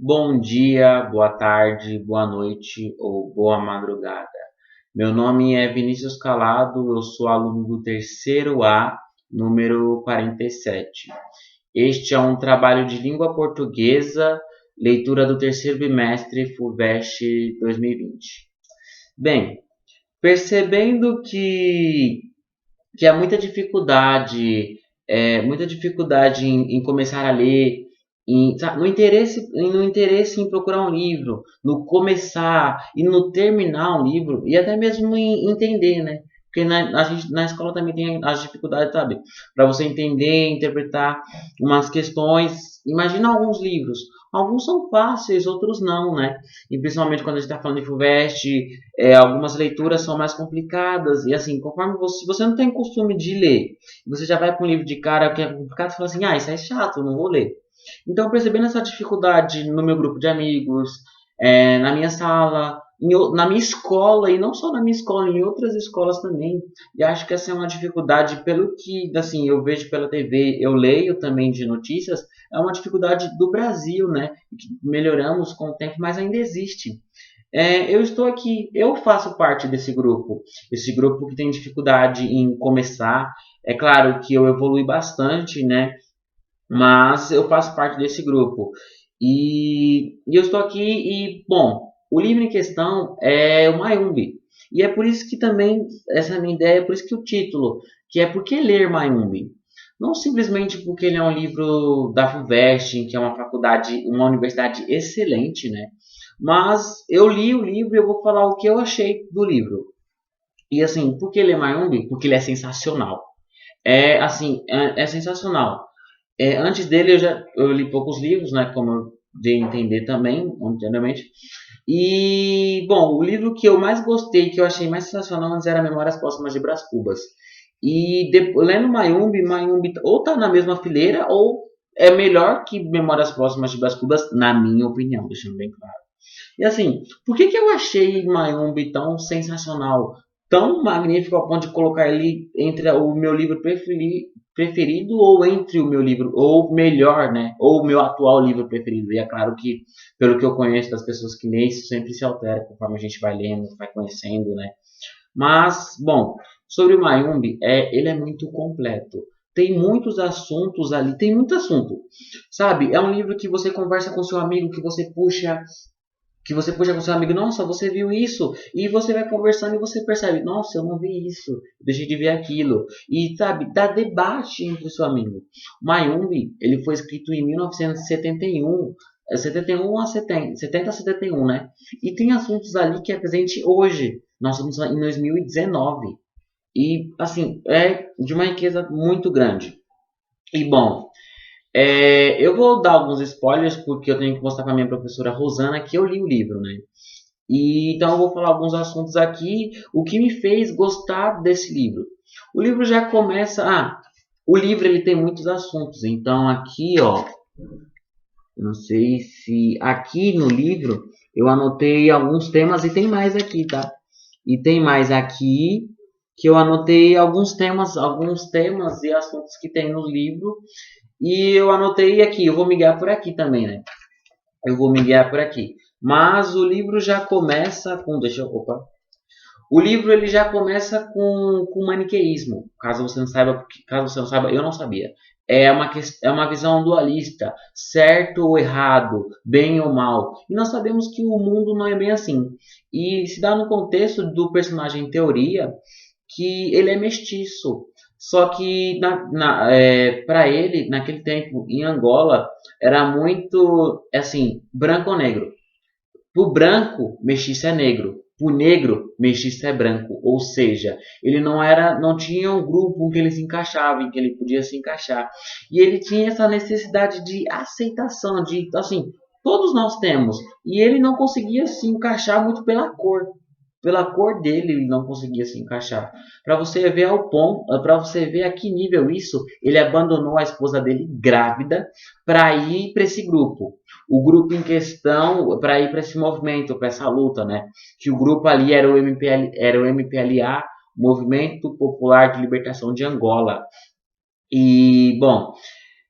Bom dia, boa tarde, boa noite ou boa madrugada. Meu nome é Vinícius Calado, eu sou aluno do terceiro A, número 47. Este é um trabalho de língua portuguesa, leitura do terceiro bimestre FUVEST 2020. Bem, percebendo que há muita dificuldade em começar a ler, no interesse em procurar um livro, no começar e no terminar um livro, e até mesmo em entender, né? Porque a gente, na escola também tem as dificuldades, sabe? Para você entender, interpretar umas questões. Imagina alguns livros. Alguns são fáceis, outros não, né? E principalmente quando a gente está falando de FUVEST, algumas leituras são mais complicadas. E assim, conforme você não tem costume de ler, você já vai para um livro de cara que é complicado e fala assim, isso é chato, não vou ler. Então, percebendo essa dificuldade no meu grupo de amigos, na minha sala, na minha escola, e não só na minha escola, em outras escolas também, e acho que essa é uma dificuldade, pelo que assim, eu vejo pela TV, eu leio também de notícias, é uma dificuldade do Brasil, né? Que melhoramos com o tempo, mas ainda existe. Eu estou aqui, eu faço parte desse grupo, esse grupo que tem dificuldade em começar. É claro que eu evolui bastante, né? Mas eu faço parte desse grupo. E eu estou aqui e, bom, o livro em questão é o Mayumbi. E é por isso que também, essa é a minha ideia, é por isso que o título, que é Por que ler Mayumbi? Não simplesmente porque ele é um livro da FUVEST, que é uma faculdade, uma universidade excelente, né? Mas eu li o livro e eu vou falar o que eu achei do livro. E assim, por que ler Mayumbi? Porque ele é sensacional. É sensacional. Antes dele eu li poucos livros, né, como eu dei a entender também, anteriormente. E, bom, o livro que eu mais gostei, que eu achei mais sensacional antes era Memórias Póstumas de Brás Cubas. E lendo Mayumbi ou tá na mesma fileira ou é melhor que Memórias Póstumas de Brás Cubas, na minha opinião, deixando bem claro. E assim, por que eu achei Mayumbi tão sensacional, tão magnífico ao ponto de colocar ele entre o meu livro preferido ou entre o meu livro, ou melhor, né? Ou o meu atual livro preferido. E é claro que, pelo que eu conheço das pessoas que leem, isso sempre se altera conforme a gente vai lendo, vai conhecendo, né? Mas, bom, sobre o Mayumbi, ele é muito completo. Tem muitos assuntos ali, tem muito assunto, sabe? É um livro que você conversa com seu amigo, que você puxa com seu amigo, nossa, você viu isso? E você vai conversando e você percebe, nossa, eu não vi isso, deixei de ver aquilo. E, sabe, dá debate entre o seu amigo. Mayumbi, ele foi escrito em 1971, 71 a 70, 70 a 71, né? E tem assuntos ali que é presente hoje. Nós estamos em 2019. E, assim, é de uma riqueza muito grande. E, bom, eu vou dar alguns spoilers porque eu tenho que mostrar para minha professora Rosana que eu li o livro, né? E então eu vou falar alguns assuntos aqui, o que me fez gostar desse livro. O livro já começa, o livro ele tem muitos assuntos. Então aqui, ó, não sei se aqui no livro eu anotei alguns temas e tem mais aqui, tá? E tem mais aqui que eu anotei alguns temas e assuntos que tem no livro. E eu anotei aqui, eu vou me guiar por aqui também, né? Eu vou me guiar por aqui. Mas o livro já começa com. O livro ele já começa com maniqueísmo. Caso você não saiba, eu não sabia. É uma visão dualista, certo ou errado, bem ou mal. E nós sabemos que o mundo não é bem assim. E se dá no contexto do personagem em teoria que ele é mestiço. Só que para ele, naquele tempo, em Angola, era muito assim, branco ou negro. Para o branco, mestiço é negro. Para o negro, mestiço é branco. Ou seja, ele não tinha um grupo em que ele se encaixava, em que ele podia se encaixar. E ele tinha essa necessidade de aceitação, de assim, todos nós temos. E ele não conseguia se encaixar muito pela cor. Pela cor dele, ele não conseguia se encaixar. Para você ver ao ponto, para você ver a que nível isso, ele abandonou a esposa dele grávida para ir para esse grupo. O grupo em questão, para ir para esse movimento, para essa luta, né? Que o grupo ali era o MPLA, Movimento Popular de Libertação de Angola. E, bom,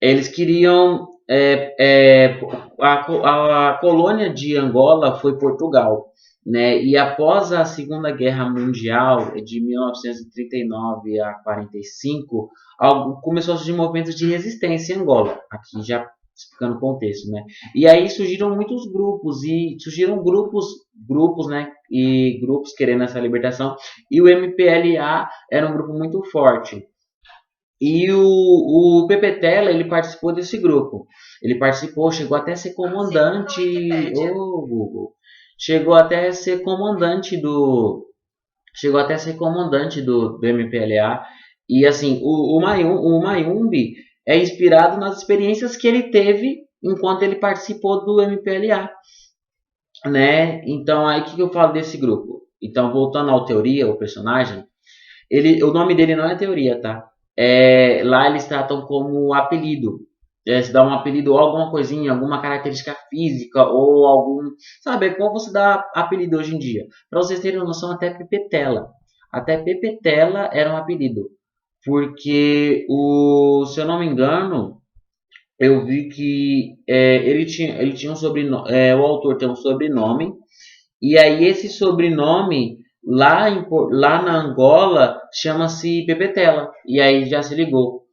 eles queriam é, é, a colônia de Angola foi Portugal, né? E após a Segunda Guerra Mundial, de 1939 a 45, começou a surgir movimentos de resistência em Angola, aqui já explicando o contexto, né? E aí surgiram muitos grupos e surgiram grupos, né? E grupos querendo essa libertação. E o MPLA era um grupo muito forte. E o Pepetela, ele participou desse grupo. Ele participou, chegou até a ser comandante. Ô, Google. Chegou até a ser comandante do. Chegou até a ser comandante do MPLA. E assim, o Mayumbi é inspirado nas experiências que ele teve enquanto ele participou do MPLA, né? Então, aí o que eu falo desse grupo? Então, voltando ao Teoria, o personagem, o nome dele não é Teoria, tá? Lá eles tratam como apelido. Se dá um apelido ou alguma coisinha, alguma característica física ou algum. Sabe, é como você dá apelido hoje em dia. Para vocês terem noção, até Pepetela. Até Pepetela era um apelido. Porque, se eu não me engano, eu vi que ele tinha um sobrenome. O autor tem um sobrenome. E aí esse sobrenome lá na Angola chama-se Pepetela. E aí já se ligou.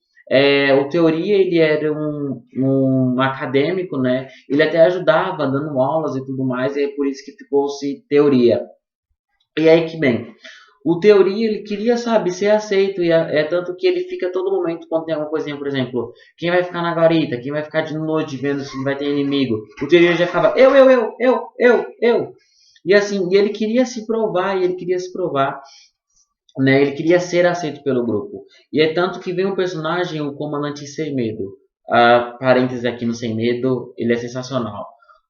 O Teoria, ele era um acadêmico, né? Ele até ajudava dando aulas e tudo mais, e é por isso que ficou-se Teoria. E aí que bem, o Teoria, ele queria, sabe, ser aceito, e é tanto que ele fica todo momento, quando tem alguma coisinha, por exemplo, quem vai ficar na guarita, quem vai ficar de noite vendo se vai ter inimigo, o Teoria já ficava, eu. E assim, e ele queria se provar, né? Ele queria ser aceito pelo grupo. E é tanto que vem um personagem, o Comandante Sem Medo. Parênteses aqui no Sem Medo, ele é sensacional.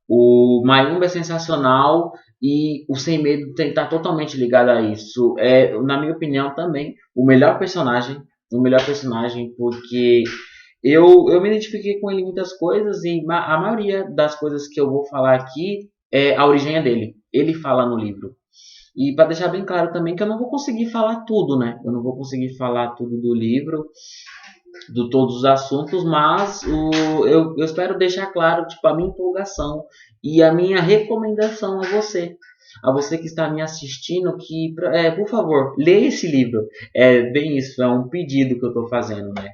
O Mayumba é sensacional e o Sem Medo está totalmente ligado a isso. Na minha opinião, também o melhor personagem, porque eu me identifiquei com ele em muitas coisas e a maioria das coisas que eu vou falar aqui a origem é dele. Ele fala no livro. E para deixar bem claro também que eu não vou conseguir falar tudo, né? Eu não vou conseguir falar tudo do livro, de todos os assuntos, mas eu espero deixar claro tipo, a minha empolgação e a minha recomendação a você que está me assistindo, que, por favor, leia esse livro. É bem isso, é um pedido que eu estou fazendo, né?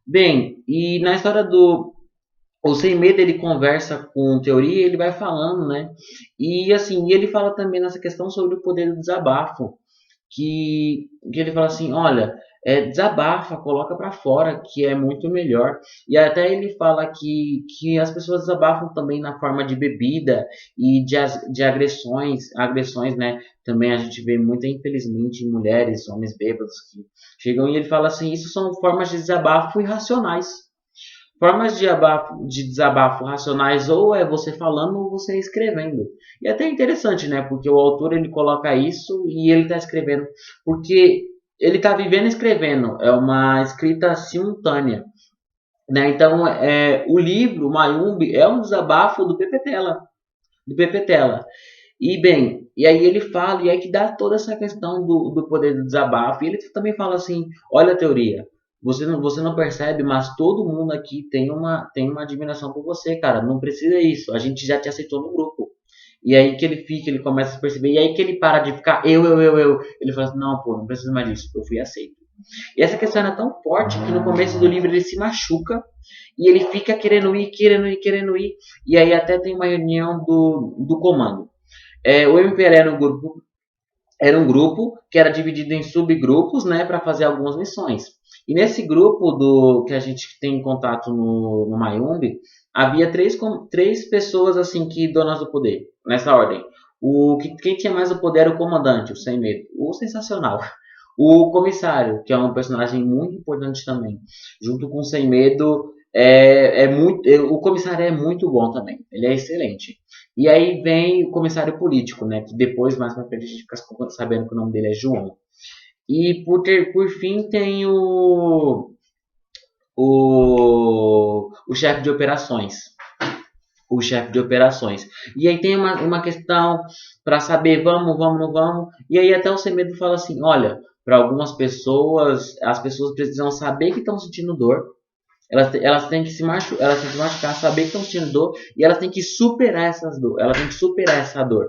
Bem, e na história do o Sem Medo, ele conversa com Teoria, ele vai falando, né? E assim, ele fala também nessa questão sobre o poder do desabafo, que ele fala assim, olha, desabafa, coloca pra fora, que é muito melhor. E até ele fala que as pessoas desabafam também na forma de bebida e de agressões, né? Também a gente vê muito, infelizmente, mulheres, homens bêbados que chegam e ele fala assim, isso são formas de desabafo irracionais. Formas de desabafo racionais ou é você falando ou você escrevendo. E é até interessante, né? Porque o autor ele coloca isso e ele está escrevendo. Porque ele está vivendo e escrevendo. É uma escrita simultânea. Né? Então, o livro, Mayumbi, é um desabafo do Pepetela. Do Pepetela. E bem, e aí ele fala, e aí que dá toda essa questão do poder do desabafo. E ele também fala assim: olha a teoria, você não percebe, mas todo mundo aqui tem uma admiração por você, cara. Não precisa isso, a gente já te aceitou no grupo. E aí que ele começa a se perceber, e aí que ele para de ficar eu. Ele fala assim: não, pô, não precisa mais disso, eu fui aceito. E essa questão é tão forte que no começo do livro ele se machuca e ele fica querendo ir. E aí até tem uma reunião do comando. O MPL era um grupo que era dividido em subgrupos, né, para fazer algumas missões. E nesse grupo que a gente tem contato no Mayumbi, havia três pessoas assim que donas do poder, nessa ordem. Quem tinha mais o poder era o comandante, o Sem Medo, o sensacional. O comissário, que é um personagem muito importante também, junto com o Sem Medo, o comissário é muito bom também, ele é excelente. E aí vem o comissário político, né? Que depois, mais pra frente, a gente fica sabendo que o nome dele é João. E por fim tem o chefe de operações. O chefe de operações. E aí tem uma questão para saber, vamos, não vamos. E aí até o Semedo fala assim, olha, para algumas pessoas, as pessoas precisam saber que estão sentindo dor. Elas têm que elas têm que se machucar, saber que estão sentindo dor e elas têm que superar essas dor. Elas têm que superar essa dor,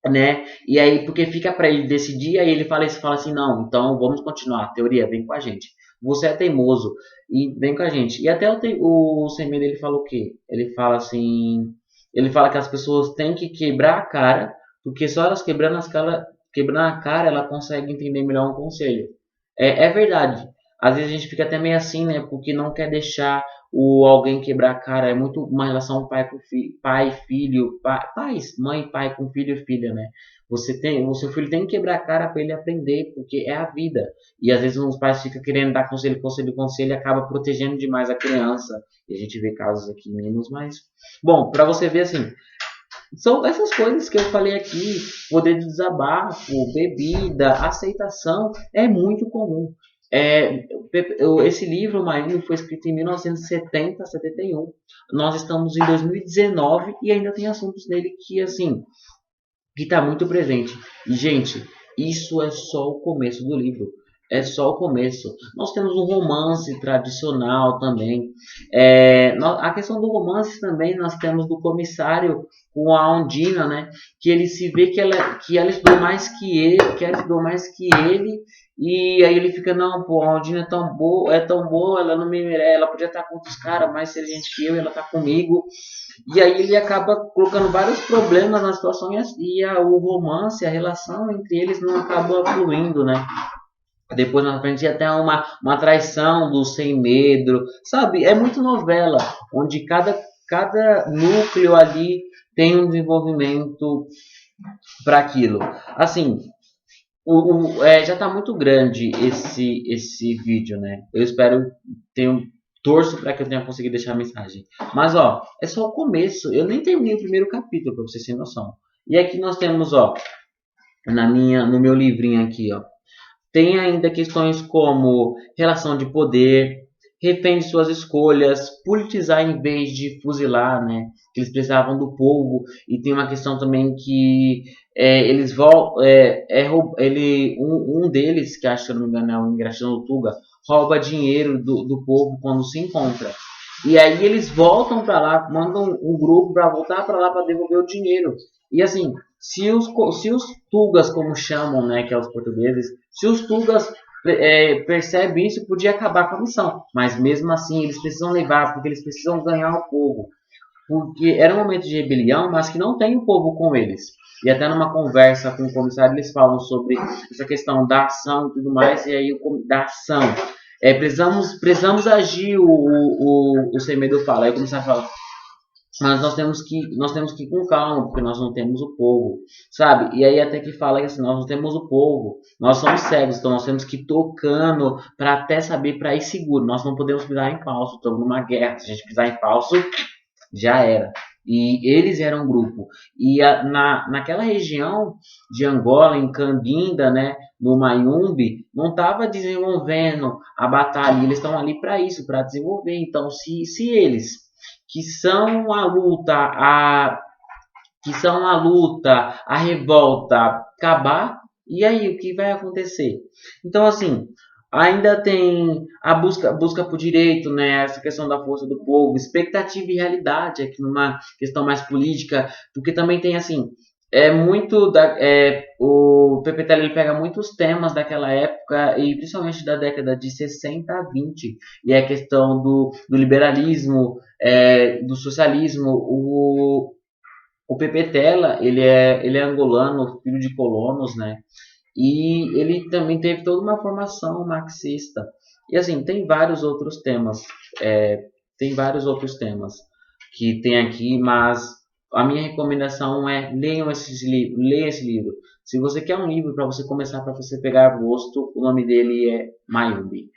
né? E aí, porque fica para ele decidir, aí ele fala assim, não, então vamos continuar. Teoria, vem com a gente. Você é teimoso e vem com a gente. E até o Sem Medo, ele fala o quê? Ele fala assim, ele fala que as pessoas têm que quebrar a cara, porque só elas quebrando a cara, ela consegue entender melhor um conselho. É verdade. Às vezes a gente fica até meio assim, né? Porque não quer deixar alguém quebrar a cara. É muito uma relação pai com filho, pai, filho, pais, mãe, pai com filho e filha, né? O seu filho tem que quebrar a cara para ele aprender, porque é a vida. E às vezes os pais ficam querendo dar conselho, conselho, conselho e acaba protegendo demais a criança. E a gente vê casos aqui menos, mas bom, para você ver assim, são essas coisas que eu falei aqui, poder de desabafo, bebida, aceitação, é muito comum. Esse livro, Mayumi, foi escrito em 1970, 71. Nós estamos em 2019 e ainda tem assuntos nele que, assim, que está muito presente. E, gente, isso é só o começo do livro. É só o começo. Nós temos um romance tradicional também. A questão do romance também nós temos do comissário com a Ondina, né? Que ele se vê que ela estudou mais que ele, que ela estudou mais que ele, e aí ele fica, não, pô, a Ondina é tão boa, ela não me merece, ela podia estar com outros caras mais inteligentes que eu, e ela tá comigo. E aí ele acaba colocando vários problemas na situação o romance, a relação entre eles não acaba fluindo, né? Depois na frente até uma traição do Sem Medo, sabe? É muito novela, onde cada núcleo ali tem um desenvolvimento para aquilo. Assim, já está muito grande esse vídeo, né? Eu espero torço para que eu tenha conseguido deixar a mensagem. Mas ó, é só o começo. Eu nem terminei o primeiro capítulo para vocês terem noção. E aqui nós temos, ó, no meu livrinho aqui, ó, tem ainda questões como relação de poder, refém de suas escolhas, politizar em vez de fuzilar, né? Eles precisavam do povo. E tem uma questão também que eles vão. Um deles, que acho que eu não me engano é o Ingratidão do Tuga, rouba dinheiro do povo quando se encontra. E aí eles voltam para lá, mandam um grupo para voltar para lá para devolver o dinheiro. E assim, se os Tugas, como chamam, né, que é os portugueses, se os Tugas percebem isso, podia acabar com a missão. Mas mesmo assim, eles precisam levar, porque eles precisam ganhar o povo. Porque era um momento de rebelião, mas que não tem o povo com eles. E até numa conversa com o comissário, eles falam sobre essa questão da ação e tudo mais, e aí da ação. Precisamos agir, o Sem Medo fala. Aí o comissário fala, mas nós temos que ir com calma, porque nós não temos o povo, sabe? E aí até que fala que assim, nós não temos o povo, nós somos cegos, então nós temos que ir tocando para até saber para ir seguro. Nós não podemos pisar em falso, estamos numa guerra. Se a gente pisar em falso, já era. E eles eram um grupo. E naquela região de Angola, em Cambinda, né, no Mayumbe, não estava desenvolvendo a batalha. Eles estão ali para isso, para desenvolver. Então, se eles que são a luta, a revolta acabar, e aí o que vai acontecer? Então, assim, ainda tem a busca por direito, né? Essa questão da força do povo, expectativa e realidade, aqui numa questão mais política, porque também tem assim, o PPTL ele pega muitos temas daquela época e principalmente da década de 60 a 20, e é a questão do liberalismo, do socialismo. O Pepetela, ele é angolano, filho de colonos, né? E ele também teve toda uma formação marxista. E assim, tem vários outros temas que tem aqui, mas a minha recomendação é leiam esse livro. Se você quer um livro para você começar, para você pegar gosto, o nome dele é Mayumbe.